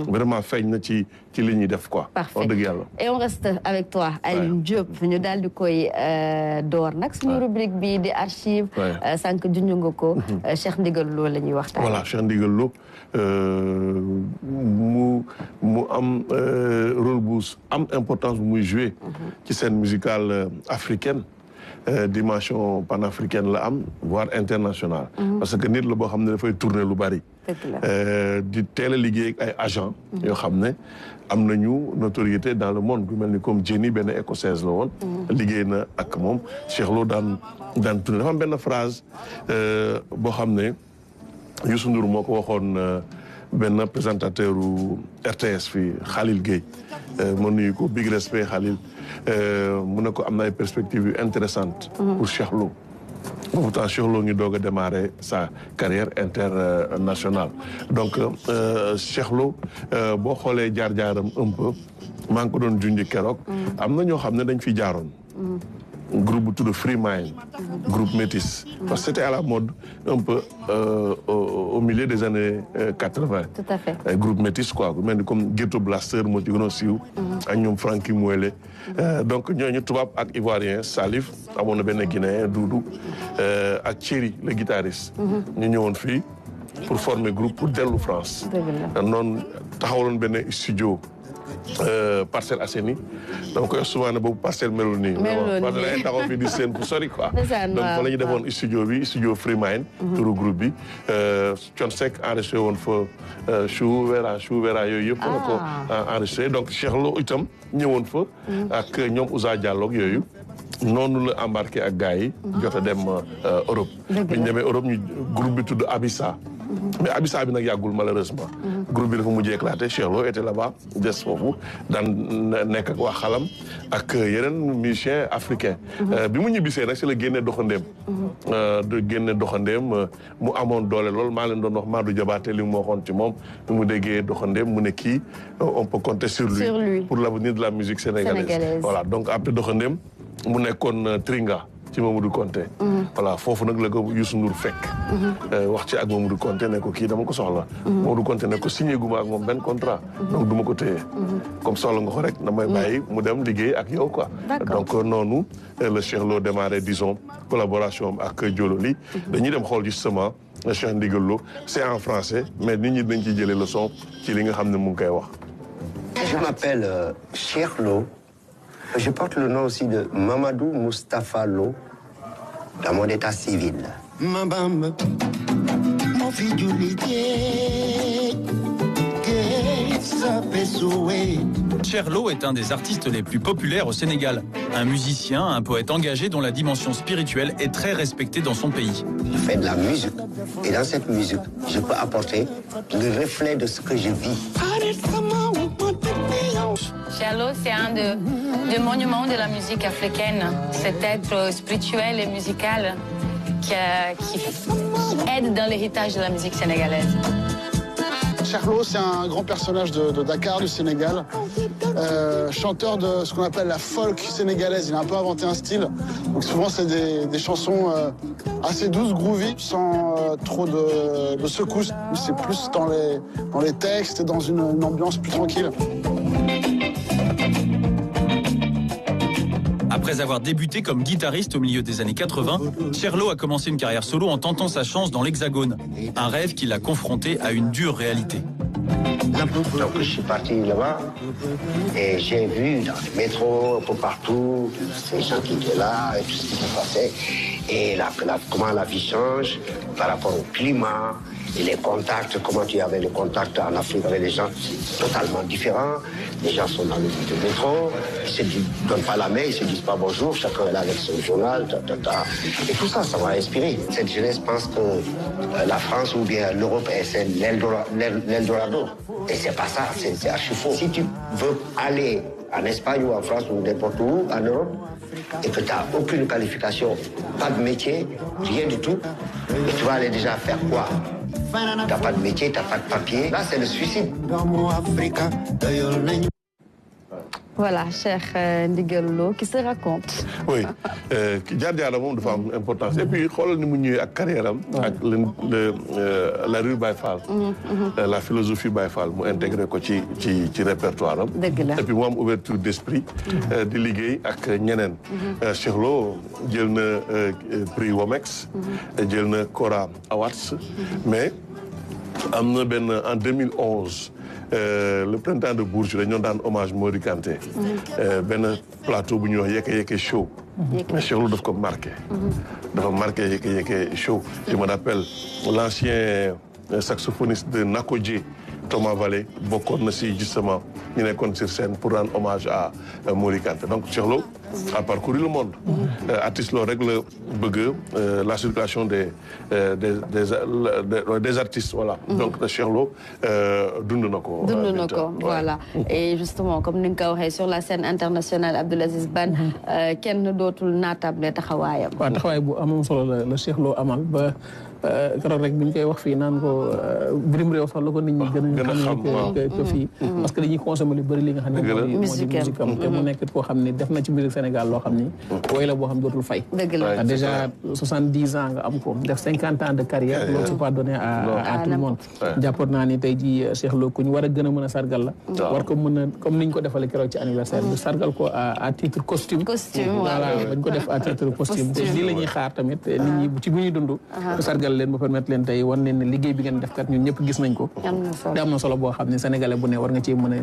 vraiment feeñ na ci li ñuy def quoi. Parfait. Yàlla. Et on reste avec toi Alioune Diop ñu daal di koy door nag suñu rubrique bi di archive. sànq junj nga ko. Cheikh Ndigal Lo la ñuy waxtaan. voilà Cheikh Ndigal Lo mu am rôle bu am importance bu muy joué. ci scène musicale africaine. Dimension panafricaine la am voire internationale. parce que nit la boo xam ne dafay tourner lu bari. di teel a liggéey ak ay agents. yoo xam ne am nañu notoriété dans le monde bu mel ni comme Jenny benn écossaise la woon. liggéey na ak moom Cheikh Lo daan tourner dafa am benn phrase boo xam ne Youssou Ndour moo ko waxoon benn présentateur u RTS fii Khalil Gueye ma nuyu ko big respect Khalil. mu ne ko am na ay perspectives yu intéressantes. pour Cheikh Lo. pourtant Cheikh Lo ngi doog a démarrer sa carrière internationale. donc Cheikh Lo boo xoolee jaar-jaaram un peu maa ngi ko doon junj keroog. am na ñoo xam ne dañ fi jaaroon. groupe bu tudd Free Mind. groupe métis. parce que c'était à la mode un peu au milieu des années 80. tout à fait groupe métis quoi ku mel ni comme Ghetto Blaster moo ci gën a siiw. ak ñoom Frankie Mouelé. donc ñooñu tubaab ak ivoirien Salif amoon na benn guinéen Doudou ak Thierry le guitariste. ñu ñëwoon fii pour former groupe pour dellu France. noonu taxawaloon benn studio. Parcelles Assainies donc souvent ne boobu parcelle melul nii. parce que dañuy taxaw fii di seen fu sori quoi. donc fa la ñu defoon studio bi studio Free Mind. turu groupe bi Thione Seck enregistré woon fa Chou Vera yooyu yëpp. la ko enregistré donc Cheikh Lo itam ñëwoon fa. ak ñoom Ouza Diallo ak yooyu. noonu la embarqué ak gars yi. jot a dem Europe. bi ñu demee Europe ñu groupe bi tudd Abissa. mais Abissa bi nag yàggul malheureusement. groupe bi dafa mujjee éclaté Cheikh Lo était là-bas des foofu daan nekk ak waa xalam ak yeneen musiciens africains. bi mu ñibbisee nag si la génne doxandeem. génne doxandeem mu amoon doole lool maa leen doon wax Madou Diabaté li mu waxoon ci moom bi mu déggee doxandeem mu ne kii on peut compter sur lui. pour l'avenir de la musique sénégalaise. voilà donc après doxandeem mu nekkoon Tringa. ci Mamadou Konté. voilà foofu nag la ko Youssou Ndour fekk. wax ci ak Mamadou Konté ne ko kii dama ko soxla. Mamadou Konté ne ko signé guma ak moom benn contrat. donc du ma ko téye. comme soxla nga ko rek damay bàyyi mu dem liggéey ak yow quoi. donc noonu le Cheikh Lo démarré disons collaboration ak Jololi. dañuy dem xool justement Cheikh Ndigal Lo c'est en français mais nit ñi dañ ciy jëlee leçon ci li nga xam ne mu ngi koy wax. Je m'appelle Cheikh Lo. Je porte le nom aussi de Mamadou Moustapha Lo dans mon état civil. Cheikh Lo est un des artistes les plus populaires au Sénégal. Un musicien, un poète engagé dont la dimension spirituelle est très respectée dans son pays. Je fais de la musique et dans cette musique, je peux apporter le reflet de ce que je vis. Cheikh Lo, c'est un des monuments de la musique africaine. Cet être spirituel et musical qui aide dans l'héritage de la musique sénégalaise. Cheikh Lo, c'est un grand personnage de Dakar, du Sénégal. Chanteur de ce qu'on appelle la folk sénégalaise. Il a un peu inventé un style. Donc souvent, c'est des chansons assez douces, groovy, sans trop de secousses. C'est plus dans les textes et dans une ambiance plus tranquille. Après avoir débuté comme guitariste au milieu des années 80, Cheikh Lo a commencé une carrière solo en tentant sa chance dans l'Hexagone. Un rêve qui l'a confronté à une dure réalité. Donc je suis parti là-bas et j'ai vu dans les métros, un peu partout, ces gens qui étaient là et tout ce qui se passait. Et comment la vie change par rapport au climat et les contacts, comment tu avais les contacts en Afrique avec les gens totalement différents. Les gens sont dans le métro, ils ne donnent pas la main, ils ne se disent pas bonjour, chacun est là avec son journal, Et tout ça, ça m'a inspiré. Cette jeunesse pense que la France ou bien l'Europe, c'est l'Eldorado. Et c'est pas ça, c'est archi faux. Si tu veux aller en Espagne ou en France ou n'importe où, en Europe, et que tu n'as aucune qualification, pas de métier, rien du tout, et tu vas aller déjà faire quoi? T'as pas de métier, t'as pas de papier. Là, c'est le suicide. Voilà, Cheikh Ndigal Lo qui se raconte. Oui jaar-jaar moom dafa am importance et puis xoolal ni mu ñëwee ak carrière am ak la rue Baye Fall. La philosophie Baye Fall mu intégré ko ci répertoire am. dëgg la et puis mu am ouverture d'esprit. di liggéey ak ñeneen. Cheikh Lo jël na prix Womex. jël na Cora Awards. mais am na benn en 2011. Le printemps de Bourges dañoo daan hommage Mori Kanté. benn plateau bu ñuy wax Yeke Yeke Show. mais Cheikh Lo daf ko marqué. dafa marqué Yeke Yeke Show. Je me rappelle l'ancien saxophoniste de Nakodje, Thomas Vallée, bokkoon na si justement ñu nekkoon sur scène pour rendre hommage à Mori Kanté. Donc Cheikh Lo a parcouru le monde. Artiste loo rek la bëgg la circulation des artistes, voilà. Donc Cheikh Lo dund na ko. Voilà. Et justement comme ni nga ko waxee sur la scène internationale Abdoul Aziz Ban kenn dootul naatable taxawaayam. waaw taxawaay bu am solo la Cheikh Lo amal ba keroog rek bi ñu koy wax fii naan ko birim réew sax la ko nit ñi gën a xam que fii parce que dañuy consommer lu bëri li nga xam ne moo di musique am te mu nekk koo xam ne def na ci musique Sénégal loo xam ni woy la boo xam dootul fay. dëgg la déjà 70 ans nga am ko def 50 ans de carrière loolu c'est pas donné à tout le monde. jàppoon naa ni tey jii Cheikh Lo ku ñu war a gën a mën a sargal la. war ko mën a comme ni ñu ko defalee keroog ci anniversaire bi sargal ko à titre costume. voilà bañ ko def à titre costume te lii la ñuy xaar tamit nit ñi ci bu ñuy dund. sargal leen ba permettre leen tey wan leen ne liggéey bi ngeen def kat ñun ñëpp gis nañ ko. te am na solo boo xam ne sénégalais bu ne war nga ci mën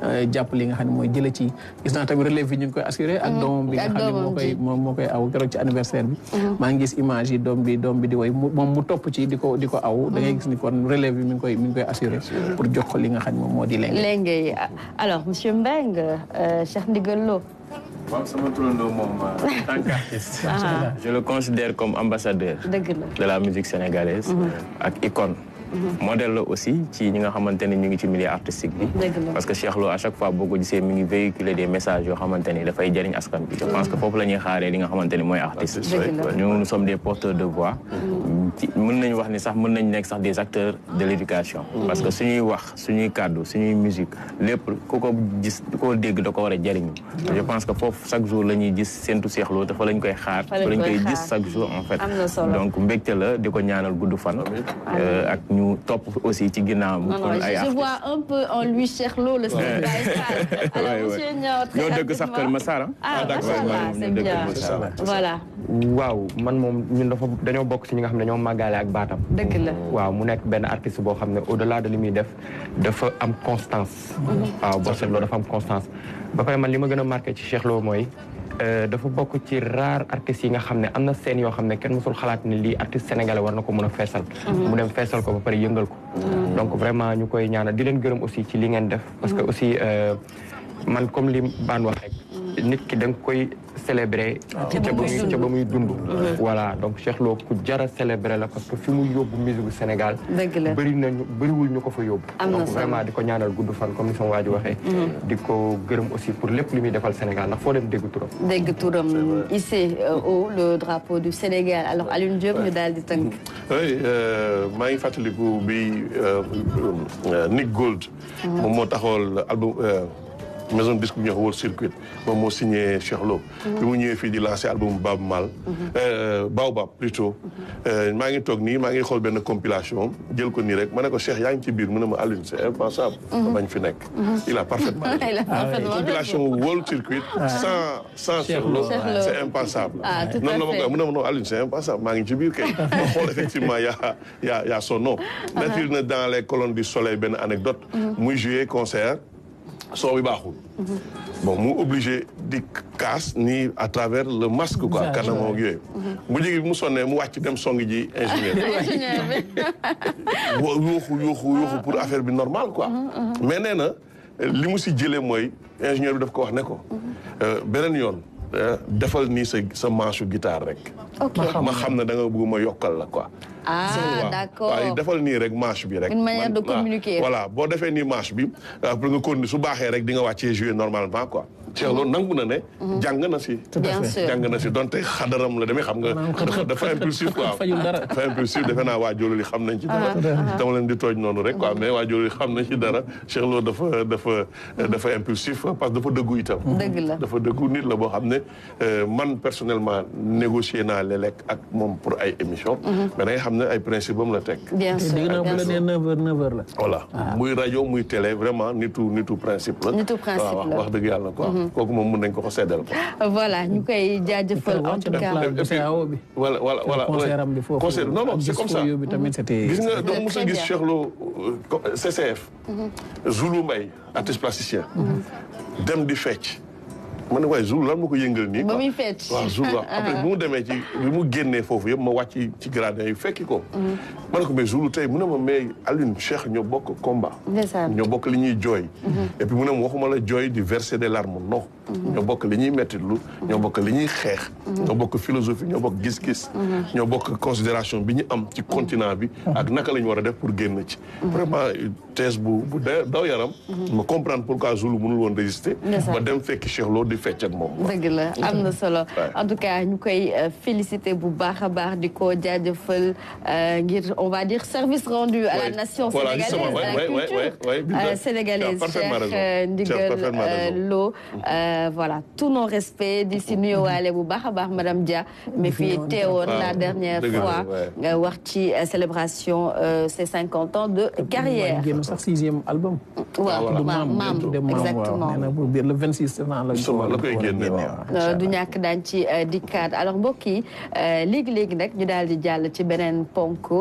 a jàpp li nga xam ne mooy jële ci gis naa tamit relève bi ñu ngi koy assuré ak doomam bi nga xam ne moo koy aw keroog ci anniversaire bi maa ngi gis image yi doom bi di woy moom mu topp ci di ko aw da ngay gis ni kon relève bi mi ngi koy assuré pour jox ko li nga xam ne moom moo di léegi alors monsieur Mbengue Cheikh Ndigal Lo. waaw sama turandoo moom en tant qu'artiste je le considère comme ambassadeur de la musique sénégalaise ak icône modèle la aussi ci ñi nga xamante ne ñu ngi ci milieu artistique bi parce que Cheikh Lo à chaque fois boo ko gisee mi ngi véhiculer des messages yoo xamante ni dafay jëriñ askan bi je pense que foofu la ñuy xaaree li nga xamante ni mooy artiste nous sommes des porteurs de voix mën nañu wax ni sax mën nañu nekk sax des acteurs de l'éducation parce que suñuy wax suñuy kàddu suñuy musique lépp ku ko gis ku ko dégg da ko war a jëriñ je pense que foofu chaque jour la ñuy gis séntu Cheikh Lo te fa lañ koy xaar fa lañ koy gis chaque jour en fait donc mbégte la di ko ñaanal gudd fan ak ñu topp aussi ci ginnaawam. Je vois un peu en lui Cheikh Lo le style Baye Fall. Alors monsieur Niang très ñoo dëgg sax Kër Massar d'accord c'est bien voilà. waaw man moom ñun dañoo bokk ci ñi nga xam ne dañoo màggaale ak baatam. dëgg la waaw mu nekk benn artiste boo xam ne au-delà de li muy def dafa am constance. waaw boo seetloo dafa am constance. ba pare man li ma gën a marqué ci Cheikh Lo mooy. dafa bokk ci rare artistes yi nga xam ne am na scène yoo xam ne kenn mësul xalaat ne lii artiste sénégalais war na ko mën a feesal. mu dem feesal ko ba pare yëngal ko. donc vraiment ñu koy ñaanal di leen gërëm aussi ci li ngeen def. parce que aussi man comme li Bane wax rek. nit ki da nga koy célébrer. ca ba muy dund. voilà donc Cheikh Lo ku jara célébrer la parce que fi mu yóbbu musique bu Sénégal. bëriwul ñu ko fa yóbbu. donc vraiment di ko ñaanal gudd fan comme ni sama waa ji waxee. di ko gërëm aussi pour lépp li muy defal Sénégal ndax foo dem dégg turam. dégg turam hissé haut le drapeau du Sénégal alors Alioune Diop ñu daal di tënk. oui maa ngi fàttaliku bi Nick Gold. moom moo taxawal album. maison de disque bu ñuy wax World Circuit moom moo signé Cheikh Lo. bi mu ñëwee fii di lancé album Baobab plutôt. maa ngi toog nii maa ngi xool benn compilation jël ko nii rek ma ne ko Cheikh yaa ngi ci biir mu ne ma Alioune c'est impensable. bañ fi nekk. il a parfaitement. compilation World Circuit. sans Cheikh Lo c'est impensable. noonu la ma koy mu ne ma non Alioune c'est impensable maa ngi ci biir kay. ma xool effectivement y a son nom. mettre na dans les colonnes du Soleil benn anecdote. muy jouer concert. soo bi baaxul. bon mu obligé di casse ni à travers le masque quoi kanam ak yooyu. bu jigi bi mu sonnee mu wàcc dem songi ji ingénieur bi. yuuxu pour affaire bi normal quoi. mais nee na li mu si jëlee mooy ingénieur bi daf ko wax ne ko. beneen yoon defal nii sa manche guitare rek. ok ma xam ne da nga bëgg ma yokkal la quoi. d'accord waaw defal nii rek marche bi rek. une manière de communiquer. voilà boo defee nii marche bi pour nga continuer su baaxee rek di nga wàccee jouer normalement quoi. Cheikh Lo nangu na ne. jàng na si. bien sûr jàng na si donte xadaram la demee xam nga. dafa impulsif quoi. dafa impulsif defe naa waa Jololi xam nañ ci dara. dama leen di tooj noonu rek quoi mais waa Jololi xam nañ ci dara Cheikh Lo dafa impulsif parce que dafa dëggu itam. dëgg la dafa dëggu nit la boo xam ne man personnellement négocier naa léeg-léeg ak moom pour ay émission mais da nga xam ne ay principe am la teg. bien sûr dégg naa bu la nee 9h la. voilà muy rajo muy télé vraiment nitu principe la. nitu principe la wax dëgg yàlla quoi. kooku moom mën nañ ko seddal quoi. voilà ñu koy jaajëfal en tout cas. voilà concert non c'est comme ça. gis nga doo mos a gis Cheikh Lo CCF. Zoulou Mbaye artiste plasticien. dem di fecc. ma ne waaye Zoulou lan ma ko yëngal nii. ba muy fecc waaw Zoulou waaw après bi mu demee bi mu génnee foofu yëpp ma wàcc ci gradin yi fekki ko. ma ne ko mais Zoulou tey mu ne ma mais Alioune Cheikh ñoo bokk combat. ñoo bokk li ñuy jooy. et puis mu ne ma waxuma la jooy di verser des larmes non. ñoo bokk li ñuy mettitlu ñoo bokk li ñuy xeex. ñoo bokk philosophie ñoo bokk gis-gis. ñoo bokk considération bi ñu am ci continent bi. ak naka la ñu war a def pour génn ci. vraiment thèse bu daw yaram. ma comprendre pourquoi Zoulou mënul woon résister. ba dem fekki Cheikh Lo di fecc ak moom. dëgg la am na solo en tout cas ñu koy féliciter bu baax a baax di ko jaajëfal ngir on va dire service rendu à la nation sénégalaise à la culture sénégalaise Cheikh Ndigal Lo voilà tous nos respects di si nuyuwaale bu baax a baax madame Dia mais fii teewoon la dernière fois nga wax ci célébration ses 50 ans de carrière. génn sax 6e album. waaw maam exactement le 26 la koy génne du ñàkk daañ ci dikkaat alors mbokk yi léegi-léegi nag ñu daal di jàll ci beneen ponk